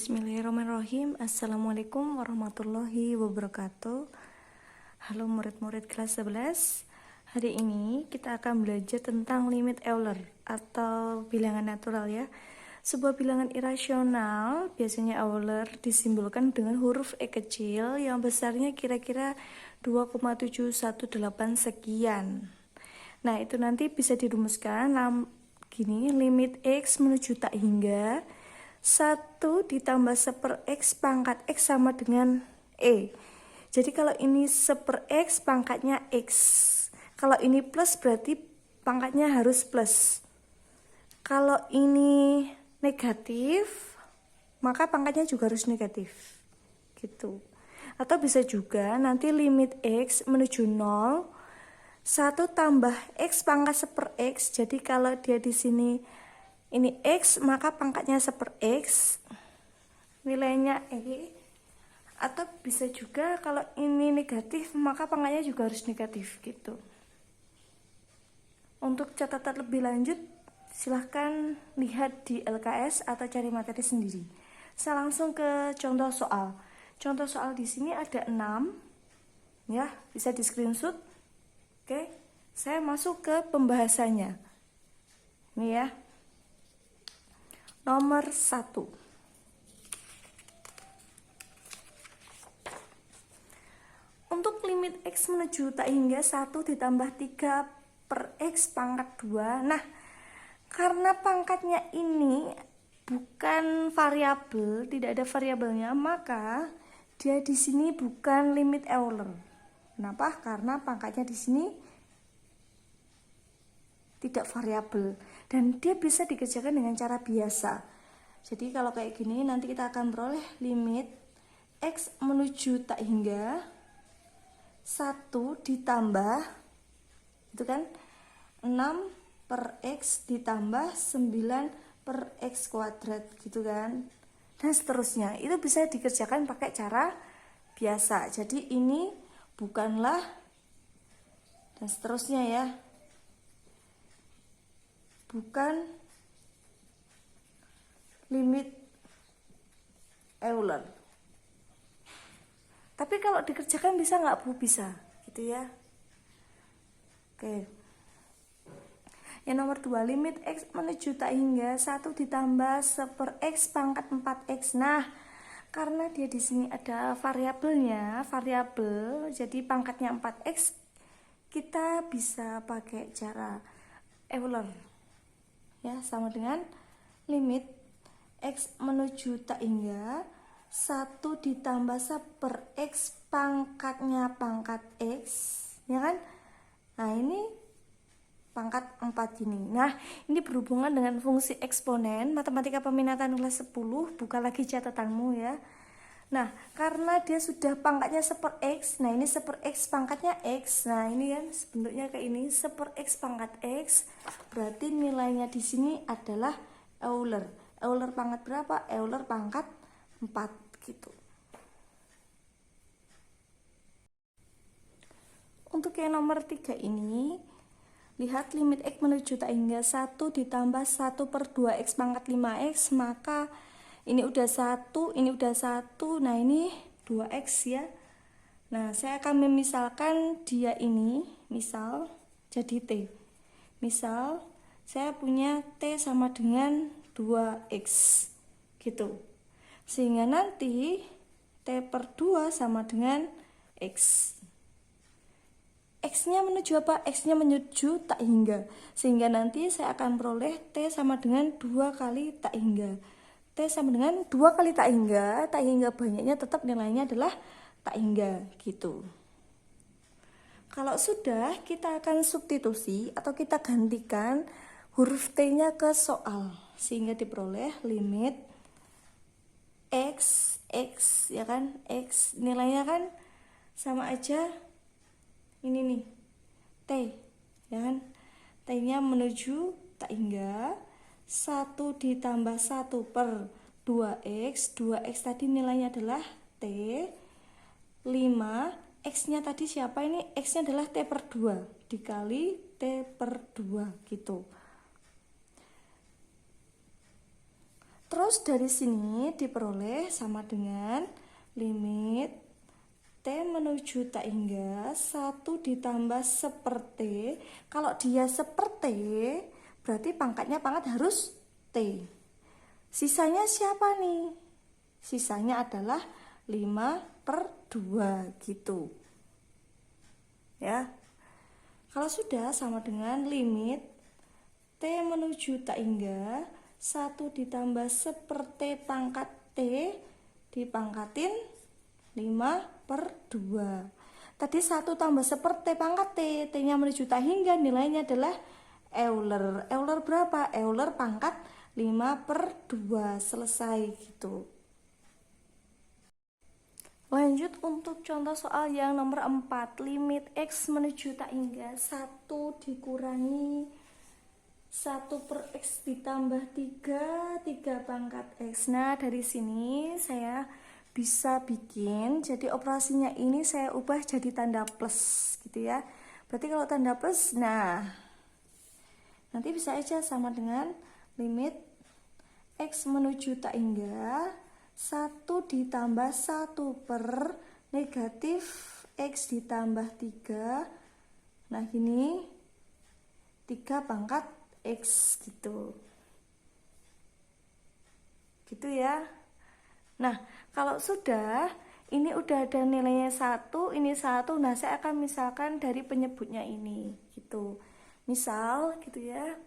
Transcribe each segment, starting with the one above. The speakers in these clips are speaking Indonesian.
Bismillahirrahmanirrahim. Assalamualaikum warahmatullahi wabarakatuh. Halo murid-murid kelas 11. Hari ini kita akan belajar tentang limit Euler atau bilangan natural ya. Sebuah bilangan irasional, biasanya Euler disimbolkan dengan huruf E kecil yang besarnya kira-kira 2,718 sekian. Nah, itu nanti bisa dirumuskan gini, limit X menuju tak hingga 1 ditambah 1/X pangkat X sama dengan E. Jadi kalau ini 1/X pangkatnya X. Kalau ini plus berarti pangkatnya harus plus. Kalau ini negatif, maka pangkatnya juga harus negatif. Gitu. Atau bisa juga nanti limit X menuju 0, 1 tambah X pangkat 1/X. Jadi kalau dia di sini ini X, maka pangkatnya 1/X, nilainya E. Atau bisa juga kalau ini negatif, maka pangkatnya juga harus negatif gitu. Untuk catatan lebih lanjut, silahkan lihat di LKS atau cari materi sendiri. Saya langsung ke contoh soal. Contoh soal di sini ada 6, ya, bisa di screenshot. Oke, saya masuk ke pembahasannya. Ini ya. Nomor 1. Untuk limit X menuju tak hingga 1 ditambah 3/X pangkat 2. Nah, karena pangkatnya ini bukan variabel, tidak ada variabelnya, maka dia di sini bukan limit Euler. Kenapa? Karena pangkatnya di sini tidak variabel dan dia bisa dikerjakan dengan cara biasa. Jadi kalau kayak gini nanti kita akan peroleh limit X menuju tak hingga 1 ditambah itu kan 6/X ditambah 9/X kuadrat gitu kan, dan seterusnya. Itu bisa dikerjakan pakai cara biasa. Jadi ini bukanlah dan seterusnya ya, bukan limit Euler. Tapi kalau dikerjakan bisa nggak Bu? Bisa gitu ya. Oke. Yang nomor 2, limit X menuju tak hingga 1 ditambah 1/X pangkat 4X. Nah, karena dia di sini ada variabelnya, variabel, jadi pangkatnya 4X, kita bisa pakai cara Euler. Ya, sama dengan limit X menuju tak hingga 1 ditambah 1/X pangkatnya pangkat X, ya kan? Nah, ini pangkat 4 ini. Nah, ini berhubungan dengan fungsi eksponen. Matematika peminatan kelas 10, buka lagi catatanmu ya. Nah, karena dia sudah pangkatnya 1/X, nah ini 1/X pangkatnya X. Nah, ini kan bentuknya kayak ini, 1/X pangkat X. Berarti nilainya di sini adalah Euler. Euler pangkat berapa? Euler pangkat 4 gitu. Untuk yang nomor 3 ini, lihat limit X menuju tak hingga 1 ditambah 1/2X pangkat 5X, maka ini udah 1, ini udah 1, nah ini 2X ya. Nah, saya akan memisalkan dia ini, misal jadi T. Misal saya punya T sama dengan 2X gitu. Sehingga nanti T/2 sama dengan X. X-nya menuju apa? X-nya menuju tak hingga. Sehingga nanti saya akan peroleh T sama dengan 2 kali tak hingga. T sama dengan 2 kali tak hingga banyaknya tetap nilainya adalah tak hingga gitu. Kalau sudah, kita akan substitusi atau kita gantikan huruf T-nya ke soal. Sehingga diperoleh limit X ya kan, X nilainya kan sama aja ini nih, T ya kan, T-nya menuju tak hingga 1 ditambah 1/2X, 2X tadi nilainya adalah T, 5, X-nya tadi siapa ini? X-nya adalah T/2 dikali T/2 gitu. Terus dari sini diperoleh sama dengan limit T menuju tak hingga 1 ditambah seperti. Kalau dia seperti, berarti pangkatnya pangkat harus T. Sisanya siapa nih? Sisanya adalah 5/2 gitu. Ya. Kalau sudah sama dengan limit T menuju tak hingga 1 ditambah seperti pangkat T dipangkatin 5/2. Tadi 1 tambah seperti pangkat T, T-nya menuju tak hingga, nilainya adalah Euler. Euler berapa? Euler pangkat 5/2. Selesai gitu. Lanjut untuk contoh soal yang nomor 4. Limit X menuju tak hingga 1 dikurangi 1/X ditambah 3 pangkat X. Nah, dari sini saya bisa bikin, jadi operasinya ini saya ubah jadi tanda plus gitu ya. Berarti kalau tanda plus, nah nanti bisa aja sama dengan limit X menuju tak hingga 1 ditambah 1 per negatif X ditambah 3. Nah gini 3 pangkat X gitu ya. Nah kalau sudah ini udah ada nilainya 1, ini 1, nah saya akan misalkan dari penyebutnya ini gitu. Misal gitu ya.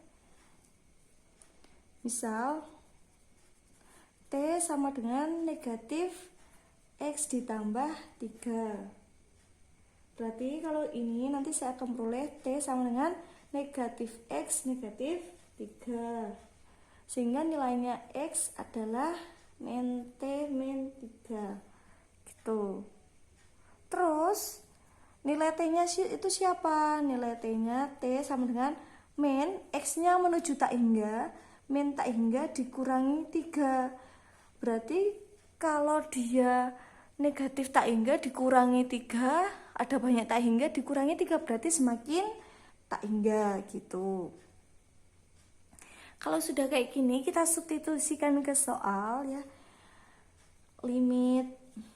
Misal T sama dengan negatif X ditambah 3. Berarti kalau ini nanti saya akan peroleh T sama dengan negatif X negatif 3. Sehingga nilainya X adalah min T min 3 gitu. Terus nilai T-nya itu siapa? Nilai T-nya T sama dengan min X-nya menuju tak hingga, min tak hingga dikurangi 3. Berarti kalau dia negatif tak hingga dikurangi 3, ada banyak tak hingga dikurangi 3, berarti semakin tak hingga gitu. Kalau sudah kayak gini, kita substitusikan ke soal ya. Limit,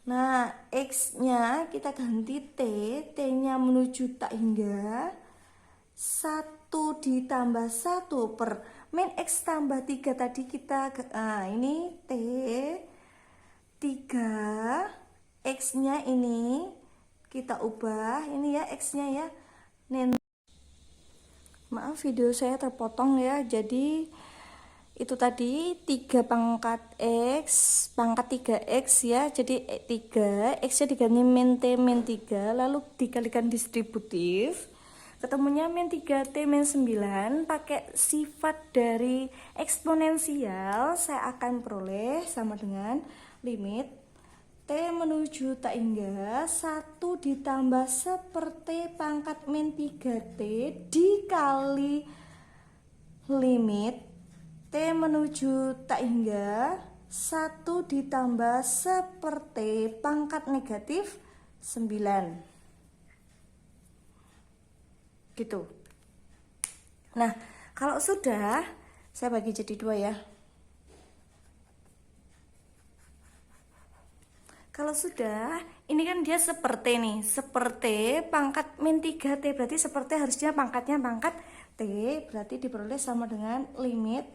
nah X-nya kita ganti T, T-nya menuju tak hingga 1 ditambah 1 per min X tambah 3 tadi kita, nah ini T 3, X-nya ini kita ubah, ini ya X-nya ya. Maaf video saya terpotong ya, jadi itu tadi 3 pangkat X, pangkat 3X ya, jadi 3, X-nya diganti min T min 3, lalu dikalikan distributif, ketemunya min 3T min 9, pakai sifat dari eksponensial, saya akan peroleh sama dengan limit T menuju tak hingga 1 ditambah seperti pangkat min 3T dikali limit T menuju tak hingga 1 ditambah seperti pangkat negatif 9 gitu. Nah kalau sudah, saya bagi jadi 2 ya. Kalau sudah, ini kan dia seperti nih, seperti pangkat min 3T, berarti seperti harusnya pangkatnya pangkat T, berarti diperoleh sama dengan limit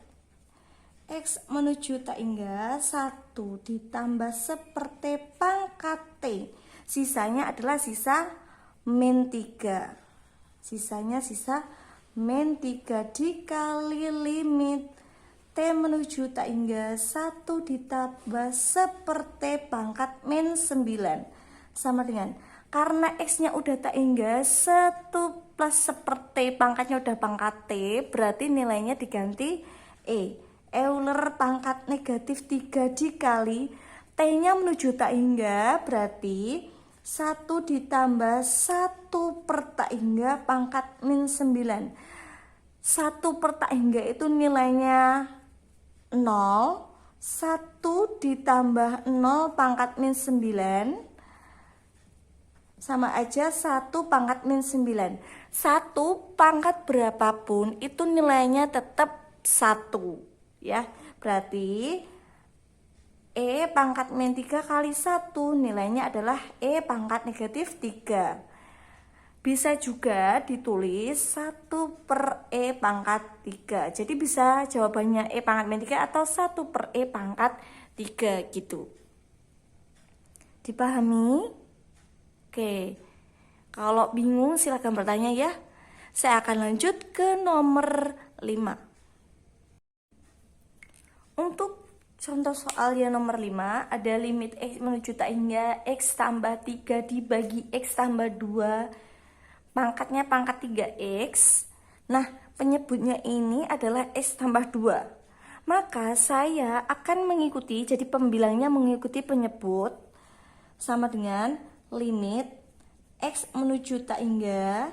X menuju tak hingga 1 ditambah seperti pangkat T, sisanya adalah sisa min 3, sisanya sisa min 3 dikali limit T menuju tak hingga 1 ditambah seperti pangkat min 9 sama dengan, karena X-nya udah tak hingga 1 plus seperti pangkatnya udah pangkat T, berarti nilainya diganti E. Euler pangkat negatif 3 dikali T-nya menuju tak hingga, berarti 1 ditambah 1 per tak hingga pangkat min 9. 1 per tak hingga itu nilainya 0, 1 ditambah 0 pangkat min 9 sama aja 1 pangkat min 9. 1 pangkat berapapun itu nilainya tetap 1 ya. Berarti E pangkat min 3 kali 1, nilainya adalah E pangkat negatif 3. Bisa juga ditulis 1 per E pangkat 3. Jadi bisa jawabannya E pangkat min 3 atau 1 per E pangkat 3 gitu. Dipahami? Oke. Kalau bingung silahkan bertanya ya. Saya akan lanjut ke nomor 5. Untuk contoh soal yang nomor 5, ada limit X menuju tak hingga X tambah 3 dibagi X tambah 2, pangkatnya pangkat 3X. Nah, penyebutnya ini adalah X tambah 2. Maka saya akan mengikuti, jadi pembilangnya mengikuti penyebut, sama dengan limit X menuju tak hingga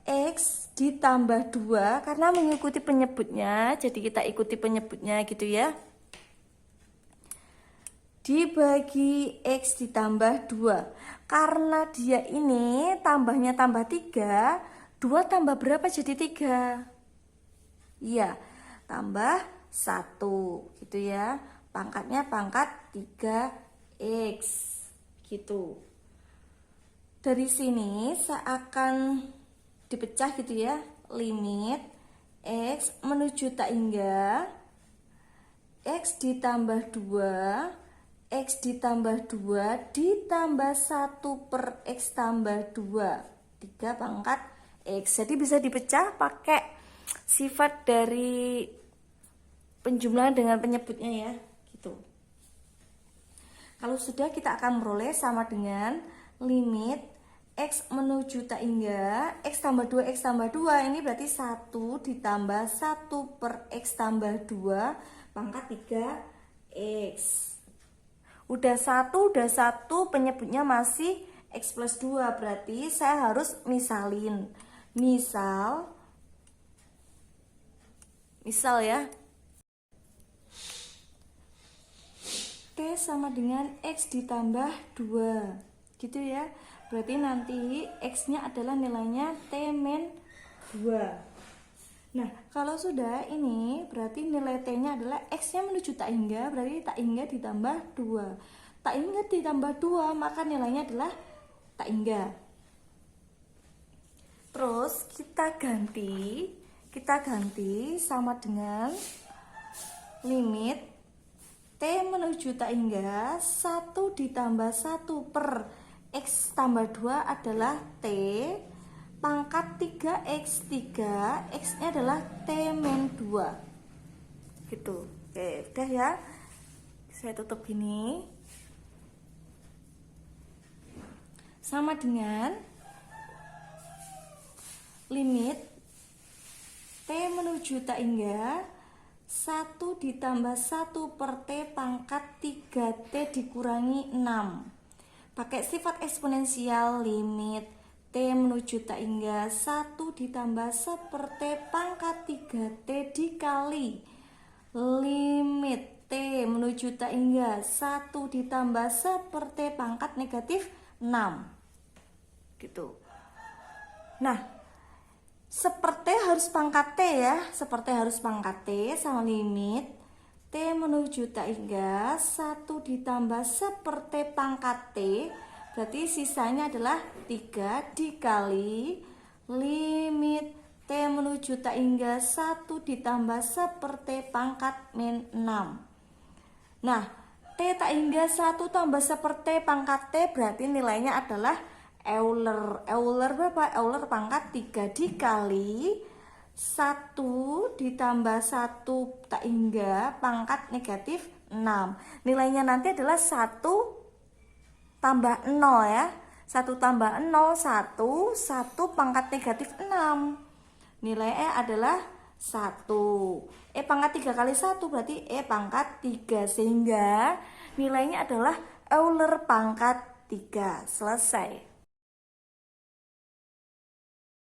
X ditambah 2, karena mengikuti penyebutnya, jadi kita ikuti penyebutnya gitu ya. Dibagi X ditambah 2. Karena dia ini tambahnya tambah 3, 2 tambah berapa jadi 3? Iya, tambah 1 gitu ya. Pangkatnya pangkat 3X gitu. Dari sini saya akan dipecah gitu ya, limit X menuju tak hingga X ditambah 2, X ditambah 2 ditambah 1 per X tambah 2, 3 pangkat X. Jadi bisa dipecah pakai sifat dari penjumlahan dengan penyebutnya ya gitu. Kalau sudah, kita akan memperoleh sama dengan limit X menuju tak hingga X tambah 2 X tambah 2, ini berarti 1 ditambah 1 per X tambah 2 pangkat 3X. Udah 1, penyebutnya masih X plus 2, berarti saya harus misalin. Misal ya, T sama dengan X ditambah 2 gitu ya. Berarti nanti X-nya adalah nilainya T min 2. Nah, kalau sudah ini berarti nilai T-nya adalah X-nya menuju tak hingga, berarti tak hingga ditambah 2. Tak hingga ditambah 2, maka nilainya adalah tak hingga. Terus kita ganti sama dengan limit T menuju tak hingga 1 ditambah 1 per X tambah 2 adalah T pangkat 3X 3, X-nya adalah T min 2 gitu. Oke, udah ya, saya tutup gini. Sama dengan limit T menuju tak hingga 1 ditambah 1 per T pangkat 3T dikurangi 6. Pakai sifat eksponensial, limit T menuju tak hingga 1 ditambah 1 per T pangkat 3T dikali limit T menuju tak hingga 1 ditambah 1 per T pangkat negatif 6 gitu. Nah, seperti harus pangkat T ya, seperti harus pangkat T sama limit T menuju tak hingga 1 ditambah 1 per T pangkat T, berarti sisanya adalah 3 dikali limit T menuju tak hingga 1 ditambah 1 per T pangkat min 6. Nah, T tak hingga 1 tambah 1 per T pangkat T berarti nilainya adalah Euler. Euler berapa? Euler pangkat 3 dikali 1 ditambah 1 tak hingga pangkat negatif 6. Nilainya nanti adalah 1 tambah 0 ya. 1 tambah 0, 1 pangkat negatif 6. Nilai E adalah 1. E pangkat 3 kali 1 berarti E pangkat 3. Sehingga nilainya adalah Euler pangkat 3. Selesai.